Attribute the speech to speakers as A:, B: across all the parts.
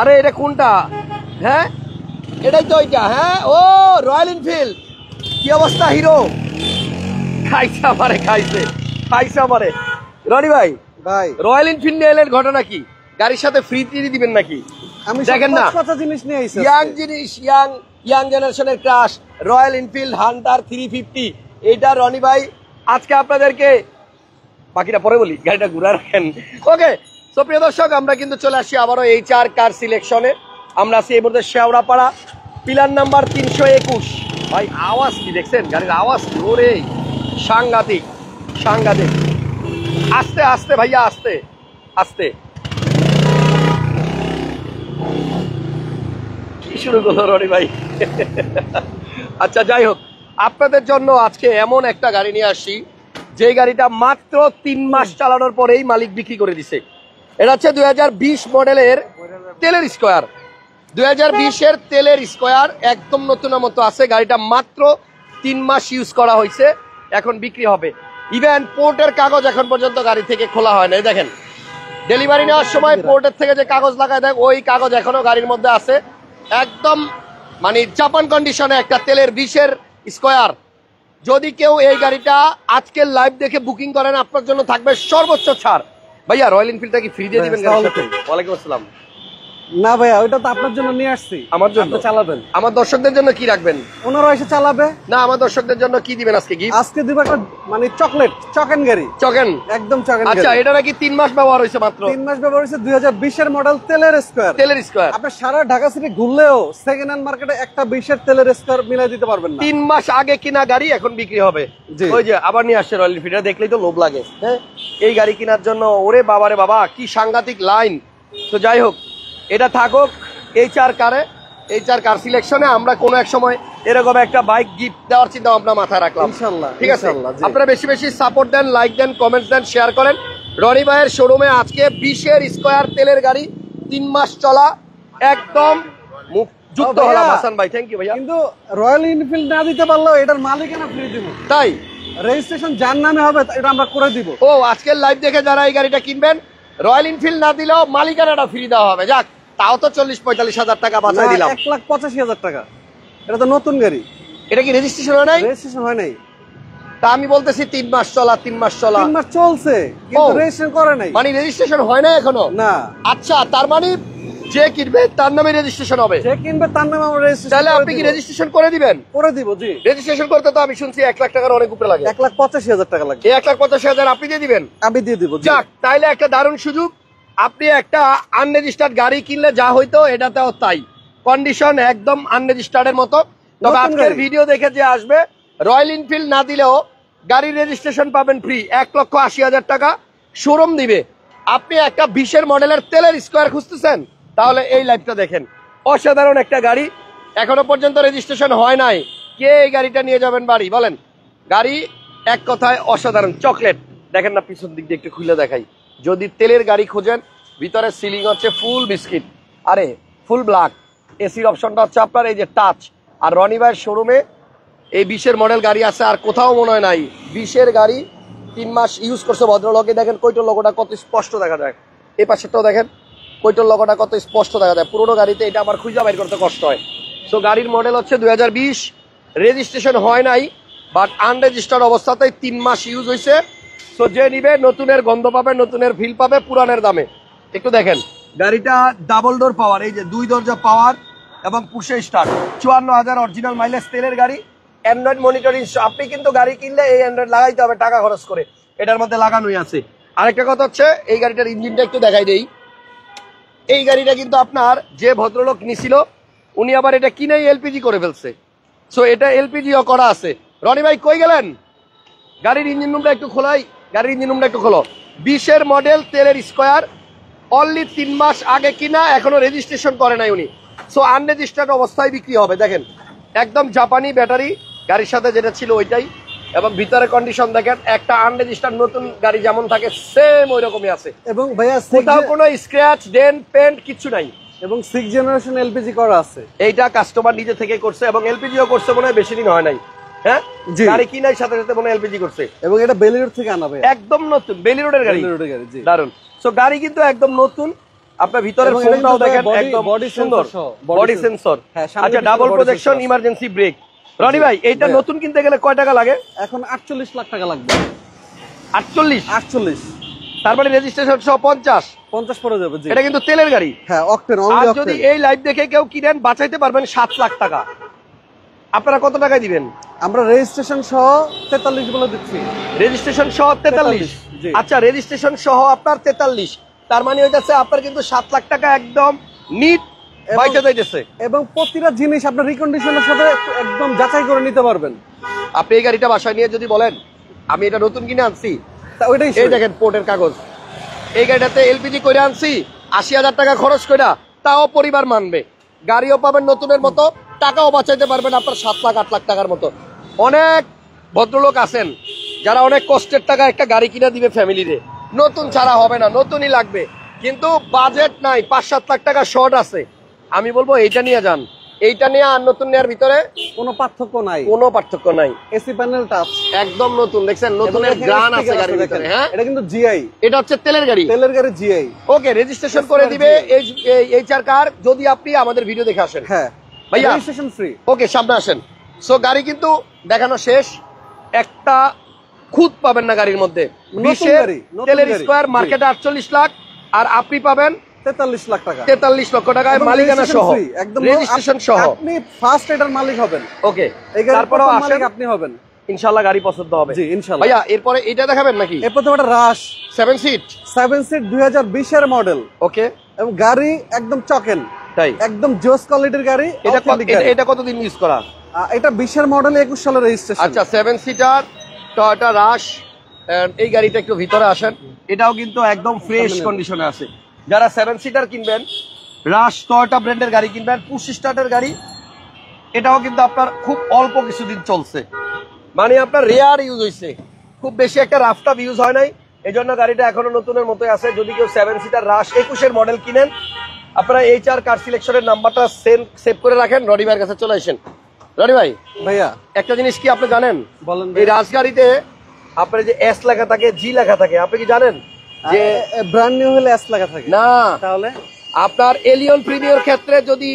A: আরে এটা কোনটা? হ্যাঁ এটাই তো ওইটা। হ্যাঁ ও রয়্যাল এনফিল্ড। কি অবস্থা হিরো? খাইছে আমারে, খাইছে আমারে। রনি ভাই রয়্যাল এনফিল্ড নিয়ে এলেন, ঘটনা কি? গাড়ির সাথে ফ্রি ট্রি দিবেন নাকি?
B: আমি
A: দেখেন না,
B: জিনিস নিয়ে আইছি,
A: ইয়াং জিনিস, ইয়াং জেনারেশনের ক্রাশ রয়্যাল এনফিল্ড হান্টার 350। এইটা রনি ভাই আজকে আপনাদেরকে, বাকিটা পরে বলি, গাড়িটা ঘুরা রাখেন। ওকে, তো প্রিয় দর্শক, আমরা কিন্তু চলে আসছি আবারও HR কার সিলেকশনে। আমরা আছি এই মুহূর্তে শেওড়াপাড়া, পিলার নাম্বার 321। ভাই আওয়াজ কি দেখছেন? গাড়ির আওয়াজ কি? ওরে সাংঘাতিক সাংঘাতিক। আস্তে আস্তে ভাইয়া, আস্তে আস্তে। কি শুরু করলো রনি ভাই? আচ্ছা যাই হোক, আপনাদের জন্য আজকে এমন একটা গাড়ি নিয়ে আসছি যে গাড়িটা মাত্র 3 মাস চালানোর পরেই মালিক বিক্রি করে দিছে। এটা হচ্ছে 2020 মডেলের তেলের স্কয়ার। 2020-এর তেলের স্কয়ার একদম নতুনের মতো আছে। গাড়িটা মাত্র 3 মাস ইউজ করা হয়েছে, এখন বিক্রি হবে। ইভেন পোর্টের কাগজ এখন পর্যন্ত গাড়ি থেকে খোলা হয় না। দেখেন, ডেলিভারি নেওয়ার সময় পোর্টের থেকে যে কাগজ লাগায় দেয়, ওই কাগজ এখনো গাড়ির মধ্যে আছে। একদম মানে জাপান কন্ডিশনে একটা তেলের 20-এর স্কয়ার। যদি কেউ এই গাড়িটা আজকের লাইভ দেখে বুকিং করেন, আপনার জন্য থাকবে সর্বোচ্চ ছাড়। ভাইয়া রয়্যাল এনফিল্ডটা কি ফ্রি দিয়ে দিবেন গাড়ির সাথে? ওয়ালাইকুম আসসালাম।
B: না ভাইয়া, ওইটা তো আপনার জন্য নিয়ে আসছি।
A: আমার জন্য চালাবেন? আমার দর্শকদের জন্য কি রাখবেন?
B: ওনারা এসে চালাবে
A: না, আমার দর্শকদের জন্য কি দিবেন আজকে গিফট?
B: আজকে দিব একটা মানে চকলেট, চকেন গাড়ি।
A: চকেন?
B: একদম চকেন।
A: আচ্ছা, এটা নাকি 3 মাস ব্যবহার হয়েছে মাত্র?
B: 3 মাস ব্যবহার হয়েছে। 2020-এর মডেল তেলের স্কয়ার।
A: তেলের স্কয়ার।
B: আপনি সারা ঢাকা সিটি ঘুরলেও সেকেন্ড হ্যান্ড মার্কেটে একটা 20-এর তেলের স্কয়ার মিলাই দিতে পারবেন না।
A: 3 মাস আগে কিনা গাড়ি এখন বিক্রি হবে। ওই যে আবার নিয়ে আসছে রয়্যাল এনফিল্ড, দেখলেই তো লোভ লাগে। হ্যাঁ, এই গাড়ি কেনার জন্য ওরে বাবারে বাবা, কি সাংঘাতিক লাইন। তো যাই হোক, এটা থাকুক HR কারে, HR কার সিলেকশনে। আমরা কোনো এক সময় এরকম একটা বাইক গিফট দেওয়ার চিন্তা ভাবনা মাথায় রাখলাম, ইনশাআল্লাহ। ঠিক আছে, আপনারা বেশি বেশি সাপোর্ট দেন, লাইক দেন, কমেন্টস দেন, শেয়ার করেন। রনি ভাইয়ের শোরুমে আজকে 20-এর স্কয়ার তেলের গাড়ি, 3 মাস চলা, একদম মুখ যুক্ত হলাম। হাসান ভাই থ্যাংক ইউ ভাইয়া।
B: কিন্তু রয়্যাল এনফিল্ড না দিতে পারলেও এটার মালিকানা ফ্রি দিব।
A: তাই
B: রেজিস্ট্রেশন যার নামে হবে এটা আমরা করে দিব।
A: ও, আজকের লাইভ দেখে যারা এই গাড়িটা কিনবেন, রয়্যাল এনফিল্ড না দিলেও মালিকানাটা ফ্রি দেওয়া হবে। যাক, তাও তো 40-45 হাজার টাকা বাঁচাই দিলাম।
B: 1,85,000 টাকা। এটা তো নতুন গাড়ি।
A: এটা কি রেজিস্ট্রেশন হয় নাই?
B: রেজিস্ট্রেশন হয় নাই।
A: তা আমি বলতেছি 3 মাস চলা, 3 মাস চলা।
B: 3 মাস চলছে কিন্তু রেজিস্ট্রেশন করে নাই।
A: মানে রেজিস্ট্রেশন হয় না এখনো? না। আচ্ছা, তার মানে যে কিনবে তার নামে রেজিস্ট্রেশন হবে? যে কিনবে তার নামে আমরা রেজিস্ট্রেশন। তাহলে আপনি কি রেজিস্ট্রেশন করে দিবেন? করে দিব, জি। রেজিস্ট্রেশন করতে তো আমি শুনছি 1 লাখ টাকার অনেক উপরে লাগে।
B: 1,85,000 টাকা লাগে।
A: এই 1,85,000 আপনি দিয়ে দিবেন? আমি দিয়ে দিব। যাক, তাইলে একটা দারুণ সুযোগ। আপনি একটা আনরেজিস্টার্ড গাড়ি কিনলে যা হইতো এটাতেও তাই, কন্ডিশন একদম আনরেজিস্টার্ডের মতো। তবে আজকের ভিডিও দেখে যে আসবে, রয়্যাল এনফিল্ড না দিলেও গাড়ির রেজিস্ট্রেশন পাবেন ফ্রি। 1,80,000 টাকা শোরুম দিবে। আপনি একটা 20-এর মডেলের তেলের স্কয়ার খুঁজতেছেন, তাহলে এই লাইভটা দেখেন। অসাধারণ একটা গাড়ি, এখনো পর্যন্ত রেজিস্ট্রেশন হয় নাই। কে এই গাড়িটা নিয়ে যাবেন বাড়ি বলেন? গাড়ি এক কথায় অসাধারণ, চকলেট। দেখেন না, পিছন দিক দিয়ে একটু খুলে দেখাই। যদি তেলের গাড়ি খোঁজেন, ভিতরে সিলিং হচ্ছে ফুল বিস্কিট, আরে ফুল ব্ল্যাক। এসির অপশনটা হচ্ছে আপনার এই যে টাচ। আর রনি ভাইয়ের শোরুমে এই 20-এর মডেল গাড়ি আছে, আর কোথাও মনে হয় নাই। 20-এর গাড়ি 3 মাস ইউজ করছে ভদ্রলোকে। দেখেন কইটোর লোগোটা কত স্পষ্ট দেখা যায়। এই পাশেরটাও দেখেন, কইটোর লোগোটা কত স্পষ্ট দেখা যায়। পুরোনো গাড়িতে এটা আমার খুঁজে বাইর করতে কষ্ট হয়। সো গাড়ির মডেল হচ্ছে 2020, রেজিস্ট্রেশন হয় নাই, বাট আনরেজিস্টার্ড অবস্থাতেই 3 মাস ইউজ হয়েছে। সো যে নিবে, নতুনের গন্ধ পাবে, নতুনের ফিল পাবে পুরানের দামে। একটু দেখেন গাড়িটা ডাবল ডোর পাওয়ার, এই যে 2 দরজা পাওয়ার এবং পুশে স্টার্ট। 54,000 অরিজিনাল মাইলেজ তেলের গাড়ি। Android monitoring. আপনি কিন্তু গাড়ি কিনলে এই অ্যান্ড্রয়েড লাগাইতে হবে টাকা খরচ করে, এটার মধ্যে লাগানোই আছে। আরেকটা কথা হচ্ছে, এই গাড়িটার ইঞ্জিনটা একটু দেখাই দেই। এই গাড়িটা কিন্তু আপনার যে ভদ্রলোক নিছিল, উনি আবার এটা কিনেই এলপিজি করে ফেলছে। সো এটা এলপিজিও করা আছে। রনি ভাই কই গেলেন? গাড়ির ইঞ্জিন রুমটা একটু খোলাই, গাড়ির ইঞ্জিন রুমটা একটু খোলো। 20-এর মডেল তেলের স্কয়ার, অনলি 3 মাস আগে কিনা, এখনো রেজিস্ট্রেশন করে নাই উনি। সো আনরেজিস্টার্ড অবস্থায় বিক্রি হবে। দেখেন একদম জাপানি ব্যাটারি, গাড়ির সাথে যেটা ছিল ওইটাই। এবং ভিতরে কন্ডিশন দেখেন, একটা আনরেজিস্টার্ড নতুন গাড়ি যেমন থাকে সেম ওই রকমই আছে। এবং ভাইয়া কোথাও কোনো স্ক্র্যাচ, ডেন্ট, পেন্ট কিছু নাই। এবং 6 জেনারেশন এলপিজি করা আছে। এইটা কাস্টমার নিজে থেকে করছে, এবং এলপিজিও করছে মনে হয় বেশি দিন হয় নাই। হ্যাঁ, গাড়ি কিনার সাথে সাথে মনে এলপিজি করছে। এবং এটা বেলি রোড থেকে আনা ভাই, একদম নতুন বেলি রোডের গাড়ি। জি, দারুন। সো গাড়ি কিন্তু একদম নতুন, আপনার ভিতরের
B: এবং এটা
A: ফোমটাও
B: কিন্তু
A: দেখেন
B: body-
A: একদম
B: body
A: সুন্দর,
B: sensor সহ,
A: বডি
B: body
A: সেন্সর।
B: হ্যাঁ, সামনে
A: আচ্ছা,
B: পিছনে
A: double
B: body
A: projection
B: sensor।
A: Emergency brake. Roni ভাই এইটা
B: ভাইয়া।
A: নতুন কিনতে গেলে কয় টাকা লাগে?
B: এখন 48 লাখ টাকা লাগবে।
A: 48?
B: 48
A: তার মানে রেজিস্ট্রেশন সহ 50।
B: 50 পড়ে যাবে। জি
A: এটা কিন্তু তেলের গাড়ি।
B: হ্যাঁ, অক্টেন,
A: আর
B: অনলি
A: যদি
B: অক্টেন।
A: এই লাইভ দেখে কেউ কিনেন বাঁচাইতে পারবেন 7 লাখ টাকা। আপনারা কত টাকায় দিবেন?
B: আমরা রেজিস্ট্রেশন সহ 43 বলে দিচ্ছি।
A: রেজিস্ট্রেশন সহ 43?
B: জি।
A: আচ্ছা, রেজিস্ট্রেশন সহ আপনার 43, তার মানে হইতাছে আপনার কিন্তু 7 লাখ টাকা একদম নিট
B: এবং-
A: বাইচা যাইতেছে।
B: এবং প্রতিটা জিনিস আপনার রিকন্ডিশনের সাথে একদম যাচাই করে নিতে পারবেন।
A: আপনি এই গাড়িটা বাসায় নিয়ে যদি বলেন আমি এটা নতুন কিনে আনছি,
B: তা ওইটাই
A: এই দেখেন পোর্টের কাগজ, এই গাড়িটাতে এলপিজি করে আনছি 80,000 টাকা খরচ কইরা, তাও পরিবার মানবে। গাড়িও পাবেন নতুনের মতো, টাকাও বাঁচাইতে পারবেন আপনার 7 লাখ 8 লাখ টাকার মতো। অনেক ভদ্রলোক আছেন যারা অনেক কষ্টের টাকা একটা গাড়ি কিনে দিবে ফ্যামিলিতে, নতুন ছাড়া হবে না, নতুনই লাগবে, কিন্তু বাজেট নাই, 5-7 লাখ টাকা শর্ট আছে। আমি বলবো এইটা নিয়ে যান, এইটা নিয়ে আর নতুন নেওয়ার ভিতরে
B: কোনো পার্থক্য নাই।
A: কোনো পার্থক্য নাই।
B: এসি প্যানেল টাচ
A: একদম নতুন, দেখছেন নতুনের গ্রান আছে গাড়ির ভিতরে। হ্যাঁ,
B: এটা কিন্তু জিআই,
A: এটা হচ্ছে তেলের গাড়ি।
B: তেলের গাড়ি জিআই।
A: ওকে, রেজিস্ট্রেশন করে দিবে এইচআর কার যদি আপনি আমাদের ভিডিও দেখে আসেন।
B: হ্যাঁ
A: ভাইয়া
B: রেজিস্ট্রেশন ফ্রি।
A: ওকে, সামনে আসেন। সো গাড়ি কিন্তু দেখানো শেষ, একটা খুদ পাবেন না গাড়ির মধ্যে।
B: নতুন গাড়ি, নতুন
A: তেলের
B: গাড়ি।
A: স্কোয়ার
B: জি।
A: মার্কেটে 48 লাখ, আর আপনি পাবেন
B: 43 লাখ টাকা,
A: 43 লক্ষ টাকায়
B: এবং
A: মালিকানা
B: registration
A: সহ,
B: free, একদম
A: রেজিস্ট্রেশন সহ।
B: আপনি ফার্স্ট এটার মালিক হবেন।
A: ওকে,
B: এই গাড়ির
A: তারপরেও
B: প্রথম
A: আসেন,
B: মালিক আপনি হবেন।
A: ইনশাআল্লাহ গাড়ি পছন্দ হবে।
B: জি ইনশাআল্লাহ।
A: ভাইয়া এরপরে এটা দেখাবেন নাকি?
B: এরপর তো একটা রাশ
A: 7 সিট।
B: 7 সিট 2020 এর মডেল।
A: ওকে,
B: এবং গাড়ি একদম চকেন,
A: তাই
B: একদম জোস কোয়ালিটির গাড়ি।
A: এটা
B: authentic গাড়ি।
A: এটা কতদিন ইউজ করা?
B: এটা 20 এর মডেল, 21 সালের রেজিস্ট্রেশন।
A: আচ্ছা, 7 সিটার টয়োটা রাশ। এই গাড়িটা একটু ভিতরে আসেন, এটাও কিন্তু একদম ফ্রেশ কন্ডিশনে আছে। যারা 7 সিটার কিনবেন, রাশ টয়োটা ব্র্যান্ডের গাড়ি কিনবেন, পুশ স্টার্টের গাড়ি, এটাও কিন্তু আপনার খুব অল্প কিছুদিন চলছে, মানে আপনার রেয়ার ইউজ হয়েছে, খুব বেশি একটা রাফটাফ ইউজ হয় নাই, এই জন্য গাড়িটা এখনো নতুনের মতোই আছে। যদি কেউ 7 সিটার রাশ 21 মডেল কিনেন, আপনারা এইচআর কার সিলেকশনের নাম্বারটা সেভ করে রাখেন, রনি ভাইয়ের কাছে চলে আসেন। রনি ভাই
B: ভাইয়া
A: একটা জিনিস কি আপনি জানেন?
B: বলেন।
A: এই রাজগাড়িতে আপনার যে এস লেখা থাকে, জি লেখা থাকে, আপনি কি জানেন যে
B: ব্র্যান্ড নিউ হলে এস লাগা থাকে
A: না,
B: তাহলে
A: আপনার এলিয়ন প্রিমিয়র ক্ষেত্রে যদি,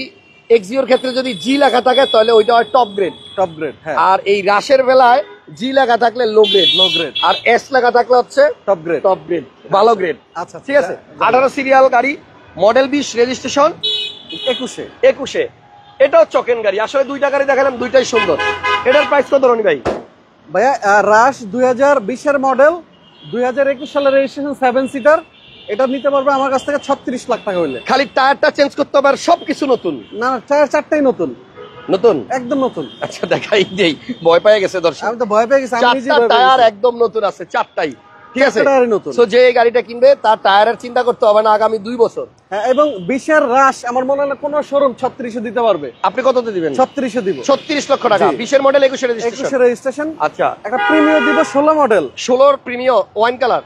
A: এক্সিওর ক্ষেত্রে যদি জি লেখা থাকে তাহলে ওইটা হয় টপ গ্রেড।
B: Top grade. হ্যাঁ,
A: আর এই রাশের বেলায় জি লেখা থাকলে লো গ্রেড,
B: লো গ্রেড।
A: আর এস লেখা থাকলে হচ্ছে
B: টপ গ্রেড,
A: টপ গ্রেড, ভালো গ্রেড।
B: আচ্ছা
A: ঠিক আছে, 18 সিরিয়াল গাড়ি, মডেল 20, রেজিস্ট্রেশন
B: 21।
A: এটাও চকেন গাড়ি। আসলে দুইটা গাড়ি দেখালাম, দুইটাই সুন্দর। এটার প্রাইস কত রনি ভাই?
B: ভাইয়া রাশ 2020 এর মডেল, 2021 সালের রেজিস্ট্রেশন, 7 সিটার। এটা নিতে পারবে আমার কাছ থেকে 36 লাখ টাকা হইলে।
A: খালি টায়ারটা চেঞ্জ করতে হবে আর সবকিছু নতুন।
B: না না, টায়ার 4টাই নতুন,
A: নতুন
B: একদম নতুন।
A: আচ্ছা, দেখাই দেই, ভয় পেয়ে গেছে দর্শক।
B: আমি তো ভয় পেয়ে গেছি, আমি নিজে
A: চারটা
B: ভয় পেয়ে
A: টায়ার
B: গেছি।
A: একদম নতুন আছে, চারটাই। ঠিক আছে,
B: চারটা টায়ারই নতুন।
A: সো যে এই গাড়িটা কিনবে তার টায়ারের চিন্তা করতে হবে না আগামী 2 বছর।
B: হ্যাঁ, এবং 20 এর রাশ আমার মনে হয় না কোনো শোরুম 36 দিতে পারবে।
A: আপনি কততে দিবেন?
B: 36 দিব।
A: 36 লক্ষ টাকা।
B: জি।
A: 20 এর মডেল, 21 এর রেজিস্ট্রেশন।
B: 21 এর রেজিস্ট্রেশন।
A: আচ্ছা,
B: একটা প্রিমিয়ার দিব 16 মডেল,
A: 16 প্রিমিয়াম ওয়াইন কালার।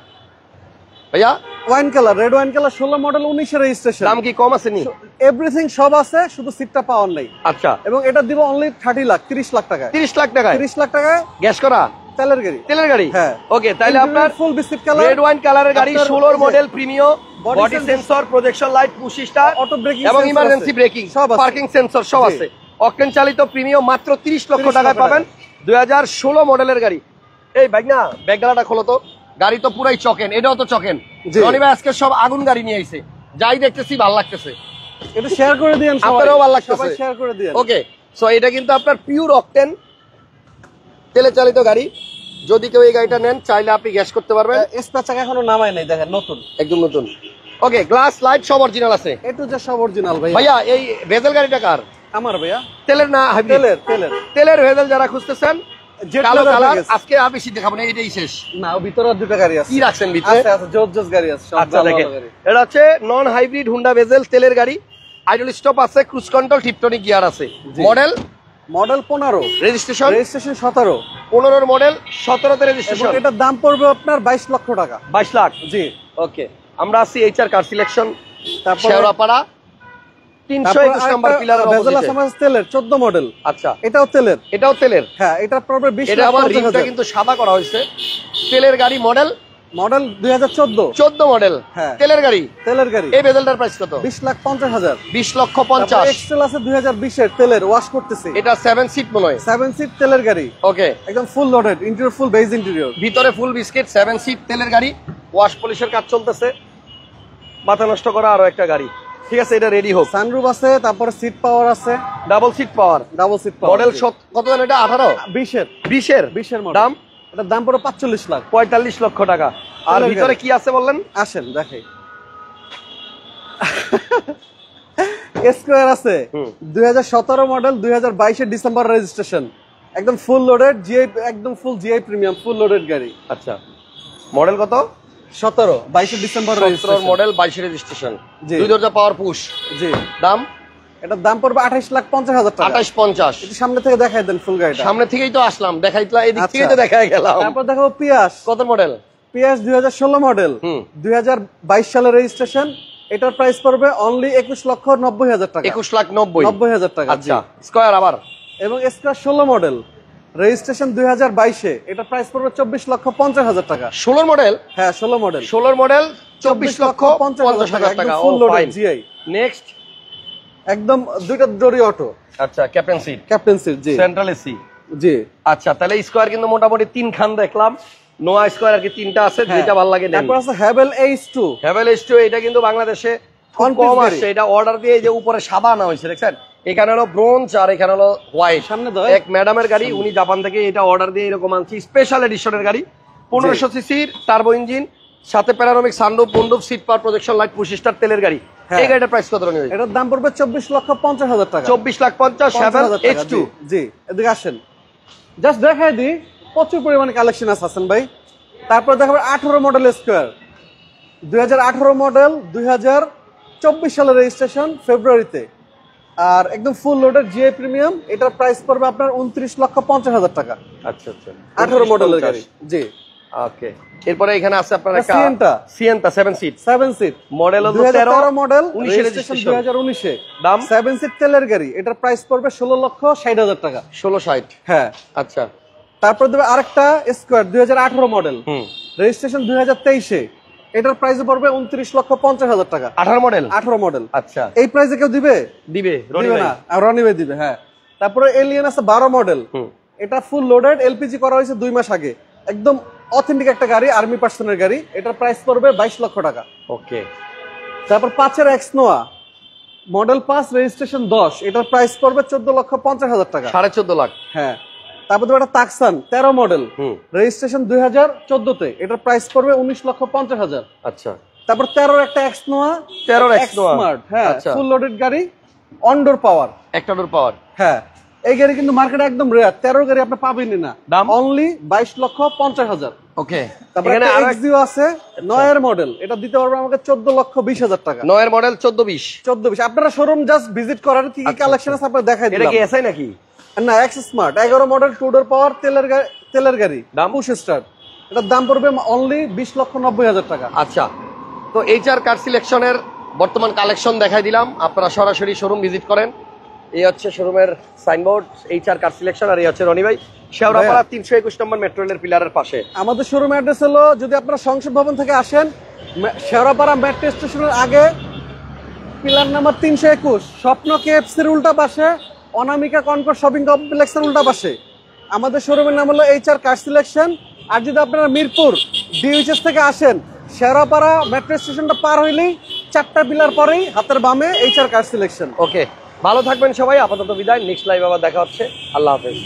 A: ভাইয়া
B: wine colour, red wine colour, 16 model, 19 এর রেজিস্ট্রেশন।
A: দাম কি কম আছে নি?
B: এভরিথিং সব আছে, শুধু সিটটা পাওয়ার নাই।
A: আচ্ছা,
B: এবং এটা দিব অনলি 30 লাখ, 30 লাখ টাকায়।
A: 30 লাখ টাকায়
B: 30 লাখ টাকায়
A: গ্যাস করা
B: তেলের গাড়ি।
A: তেলের গাড়ি।
B: হ্যাঁ।
A: ওকে, তাহলে আপনার
B: ফুল বিস্কিট কালার,
A: রেড ওয়াইন কালারের গাড়ি,
B: আপনার
A: 16 model premium,
B: Body
A: body
B: sensor,
A: sensor, projection light, push start,
B: auto breaking
A: এবং ইমার্জেন্সি ব্রেকিং,
B: সব আছে।
A: পার্কিং সেন্সর সব
B: জি।
A: আছে। অকটেন চালিত প্রিমিয়াম মাত্র 30 লক্ষ
B: 30
A: টাকায়
B: লক্ষ
A: পাবেন। 2016 মডেলের গাড়ি। এই ভাই না, ব্যাগগালাটা খোলো তো, গাড়ি তো পুরাই চকেন, এটাও তো চকেন।
B: জি।
A: রনি ভাই আজকে সব আগুন গাড়ি নিয়ে আইছে, যাই দেখতেছি ভালো লাগতেছে।
B: এটা শেয়ার করে দিয়েন সবাই,
A: আপনারও ভালো লাগতেছে।
B: সবাই শেয়ার করে দিয়েন।
A: ওকে, সো এটা কিন্তু আপনার পিওর অকটেন তেলে চালিত গাড়ি। যদি কেউ এই গাড়িটা নেন, চাইলে আপনি গ্যাস করতে পারবেন।
B: স্পেয়ার চাকা এখনো নামায় নাই, দেখেন নতুন,
A: একদম নতুন। ওকে, গ্লাস লাইট সব অরিজিনাল আছে।
B: এটু যে সব অরিজিনাল ভাই।
A: ভাইয়া এই ভেজেল গাড়িটা কার?
B: আমার ভাইয়া
A: তেলের না হাইব্রিড?
B: তেলের
A: তেলের ভেজেল যারা খুঁজতেছেন,
B: Jet
A: কালো
B: leather
A: কালার।
B: package।
A: আজকে আর বেশি দেখাবো না, এটাই শেষ।
B: না, ও ভিতরে আর দুটো গাড়ি আছে।
A: কি রাখছেন ভিতরে?
B: আছে আছে, জোস জোস গাড়ি আছে সব।
A: আচ্ছা,
B: ভালো
A: দেখেন
B: ভালো গাড়ি।
A: এটা হচ্ছে নন হাইব্রিড হুন্ডা ভেজেল তেলের গাড়ি। আইডল স্টপ আছে, ক্রুজ কন্ট্রোল, টিপটনিক গিয়ার আছে।
B: জি।
A: Model
B: model 15,
A: registration
B: registration 17।
A: 15 model, 17তে
B: এবং
A: রেজিস্ট্রেশন।
B: এটার দাম পড়বে আপনার 22 লক্ষ টাকা।
A: 22 লাখ।
B: জি।
A: ওকে, আমরা আছি এইচআর কার সিলেকশন,
B: তারপর
A: শেওড়াপাড়া, 321 নাম্বার পিলারের
B: ভেজেল আছে
A: অপোজিটে।
B: আমার তেলের 14 মডেল।
A: আচ্ছা,
B: এটাও তেলের।
A: এটাও তেলের।
B: হ্যাঁ, এটা পড়বে 20
A: এটা
B: লাখ
A: আবার
B: 50
A: রিমটা
B: হাজার।
A: কিন্তু সাদা করা হয়েছে। তেলের গাড়ি, মডেল
B: মডেল 2014
A: 14 মডেল,
B: হ্যাঁ।
A: তেলের গাড়ি।
B: তেলের গাড়ি।
A: এই বেজেলটার প্রাইস কত?
B: 20,50,000।
A: 20,50,000।
B: এক্সেল আছে 2020 এর তেলের, ওয়াশ করতেছে।
A: এটা 7 সিট মনে হয়।
B: 7 সিট তেলের গাড়ি।
A: ওকে,
B: একদম ফুল লোডেড, ইন্টেরিয়র ফুল বেজ ইন্টেরিয়র,
A: ভিতরে ফুল বিস্কিট, 7 সিট তেলের গাড়ি, ওয়াশ পলিশের কাজ চলতেছে, মাথা নষ্ট করা আরো একটা গাড়ি। ঠিক আছে, এটা রেডি হোক।
B: সানরুফ আছে, তারপরে সিট পাওয়ার আছে,
A: double seat power.
B: Double seat power.
A: Model কত জানেন এটা? 18
B: 20 এর
A: 20 এর
B: মডেল।
A: দাম?
B: এটার দাম পুরো 45 লাখ।
A: 45 লক্ষ টাকা। আর
B: তেলের
A: ভিতরে
B: গাড়ি।
A: কি আছে বললেন?
B: আসেন দেখাই। স্কয়ার আছে 2017 মডেল, 2022 এর ডিসেম্বর রেজিস্ট্রেশন, একদম ফুল লোডেড জিআই, একদম ফুল জিআই প্রিমিয়াম ফুল লোডেড গাড়ি।
A: আচ্ছা, মডেল কত?
B: 17, 22 ডিসেম্বর
A: 17 মডেল, 22 রেজিস্ট্রেশন,
B: জি।
A: 2 দরজা পাওয়ার পুশ।
B: জি।
A: দাম?
B: এটার দাম পড়বে 28,50,000 টাকা।
A: 28,50,000।
B: একটু সামনে থেকে দেখাই দেন ফুল গাড়িটা।
A: সামনে থেকেই তো আসলাম, দেখাইতলা, এদিক
B: আচ্ছা।
A: থেকেই তো দেখাই গেলাম।
B: তারপর দেখাবো পিয়াস।
A: কত মডেল?
B: পিয়াস 2016 মডেল, 2022 সালের রেজিস্ট্রেশন। এটার প্রাইস পড়বে অনলি 21,90,000 টাকা।
A: 21,90,000
B: টাকা।
A: আচ্ছা, স্কয়ার আবার।
B: এবং স্কয়ার 16 মডেল, রেজিস্ট্রেশন 2022 এ, এটা প্রাইস পড়বে 24,50,000 টাকা।
A: 16 মডেল?
B: হ্যাঁ 16 মডেল,
A: 16 মডেল, 24,50,000 টাকা।
B: Full loaded GI.
A: নেক্সট,
B: একদম দুইটা ডোরি অটো।
A: আচ্ছা, ক্যাপ্টেন সিট,
B: ক্যাপ্টেন সিট, জি।
A: সেন্ট্রাল এসি,
B: জি।
A: আচ্ছা, তাহলে স্কয়ার কিন্তু মোটামুটি 3 খান দেখলাম। নোয়া স্কয়ার আর কি 3টা আছে, যেটা ভালো লাগে নেন।
B: তারপর আছে হ্যাভেল H2।
A: হ্যাভেল H2, এটা কিন্তু বাংলাদেশে খুব
B: On
A: কম
B: piece
A: আসছে। এটা অর্ডার দিয়ে যে উপরে সাদা আনা হয়েছে, দেখছেন? এখানে হলো ব্রোঞ্জ আর এখানে হলো হোয়াইট।
B: সামনে দাও।
A: এক ম্যাডামের গাড়ি, উনি জাপান থেকে এটা অর্ডার দিয়ে এরকম আনছি, স্পেশাল এডিশনের গাড়ি। 1500 সিসির টার্বো ইঞ্জিন, সাথে প্যানোরামিক সানরুফ, মুন্ডুপ, seat power, projection light, push start, তেলের গাড়ি।
B: হ্যাঁ।
A: এই গাড়িটার প্রাইস কত রয়েছে?
B: এটার দাম পড়বে 24,50,000 টাকা।
A: 24,50,000। Haven H2।
B: জি, এদিকে আসেন, জাস্ট দেখাই দিই, প্রচুর পরিমাণে কালেকশন আছে হাসান ভাই। তারপর দেখাবো 18 মডেল স্কয়ার, 2018 মডেল, 2024 সালের রেজিস্ট্রেশন, ফেব্রুয়ারিতে। আর একদম ফুল লোডেড জিআই প্রিমিয়াম। এটার প্রাইস পড়বে আপনার 29,50,000 টাকা।
A: আচ্ছা আচ্ছা,
B: 18 মডেলের গাড়ি, জি।
A: ওকে, এরপরে এখানে আছে আপনার একটা
B: সিয়েন্টা
A: 7 সিট,
B: 7 সিট
A: মডেল হলো
B: 2013 মডেল,
A: 19
B: রেজিস্ট্রেশন 2019 এ।
A: দাম?
B: 7 সিট তেলের গাড়ি। এটার প্রাইস পড়বে 16,60,000 টাকা।
A: 1660।
B: হ্যাঁ।
A: আচ্ছা,
B: তারপর দেবে আরেকটা স্কয়ার 2018 মডেল, রেজিস্ট্রেশন 2023 এ। এটার প্রাইস পড়বে 29,50,000 টাকা।
A: 18 মডেল?
B: 18 মডেল।
A: আচ্ছা,
B: এই প্রাইসে কেউ দিবে?
A: দিবে রনি
B: দিবে
A: ভাই।
B: না, আর রনি ভাই দিবে। হ্যাঁ। তারপরে এলিয়ান আছে 12 মডেল, এটা ফুল লোডেড, এলপিজি করা হয়েছে 2 মাস আগে, একদম অথেন্টিক একটা গাড়ি, আর্মি পার্সনের গাড়ি। এটার প্রাইস পড়বে 22 লক্ষ টাকা।
A: ওকে।
B: তারপর 5 এক্স নোয়া মডেল 5, রেজিস্ট্রেশন 10, এটার প্রাইস পড়বে 14,50,000 টাকা।
A: 14.5 লাখ।
B: হ্যাঁ। তারপর একটা তাকসান 13 মডেল, রেজিস্ট্রেশন 2014 তে, এটার প্রাইস পড়বে 19,50,000।
A: আচ্ছা।
B: তারপর 13 একটা এক্স নোয়া,
A: 13 এক্স নোয়া,
B: স্মার্ট, হ্যাঁ,
A: আচ্ছা,
B: ফুল লোডেড গাড়ি, অনডোর পাওয়ার,
A: একটা ডোর পাওয়ার।
B: হ্যাঁ। এই গাড়ি কিন্তু মার্কেটে একদম রেয়ার, 13 গাড়ি আপনি পাবেনই না।
A: দাম?
B: অনলি 22,50,000।
A: ওকে।
B: তারপর
A: এখানে
B: একটা
A: আরো
B: এক্সিও আছে 9 এর মডেল, এটা দিতে পারবে আমাকে 14,20,000 টাকা।
A: 9 এর মডেল 1420।
B: 1420। আপনারা শোরুম জাস্ট ভিজিট করার কি কি কালেকশন আছে আপনারা দেখাই
A: এটা
B: দিলাম।
A: কি এসআই নাকি?
B: না, এক্স স্মার্ট 11 মডেল, 2 ডোর পাওয়ার, তেলের গাড়ি,
A: দাম?
B: Push start. এটার দাম পড়বে অনলি 20,90,000 টাকা।
A: আচ্ছা, তো এইচআর কার সিলেকশনের বর্তমান কালেকশন দেখাই দিলাম, আপনারা সরাসরি শোরুম ভিজিট করেন। এই হচ্ছে শোরুমের সাইনবোর্ড, এইচআর কার সিলেকশন, আর এই হচ্ছে রনি ভাই, শেওড়াপাড়া 321 নম্বর মেট্রো রেলের পিলারের পাশে।
B: আমাদের শোরুম অ্যাড্রেস হলো, যদি আপনারা সংসদ ভবন থেকে আসেন, শেওড়াপাড়া মেট্রো স্টেশনের আগে, পিলার নাম্বার 321, স্বপ্ন কেএফসির উল্টা পাশে, অনামিকা কনকর্ড শপিং কমপ্লেক্সের উল্টা পাশে। আমাদের শোরুমের নাম হলো এইচআর কার সিলেকশন। আর যদি আপনারা মিরপুর ডিউএইচএস থেকে আসেন, শেওড়াপাড়া মেট্রো স্টেশনটা পার হইলেই 4টা পিলার পরেই হাতের বামে এইচআর কার সিলেকশন।
A: ওকে, ভালো থাকবেন সবাই, আপাতত বিদায়, নেক্সট লাইভ আবার দেখা হচ্ছে, আল্লাহ হাফেজ।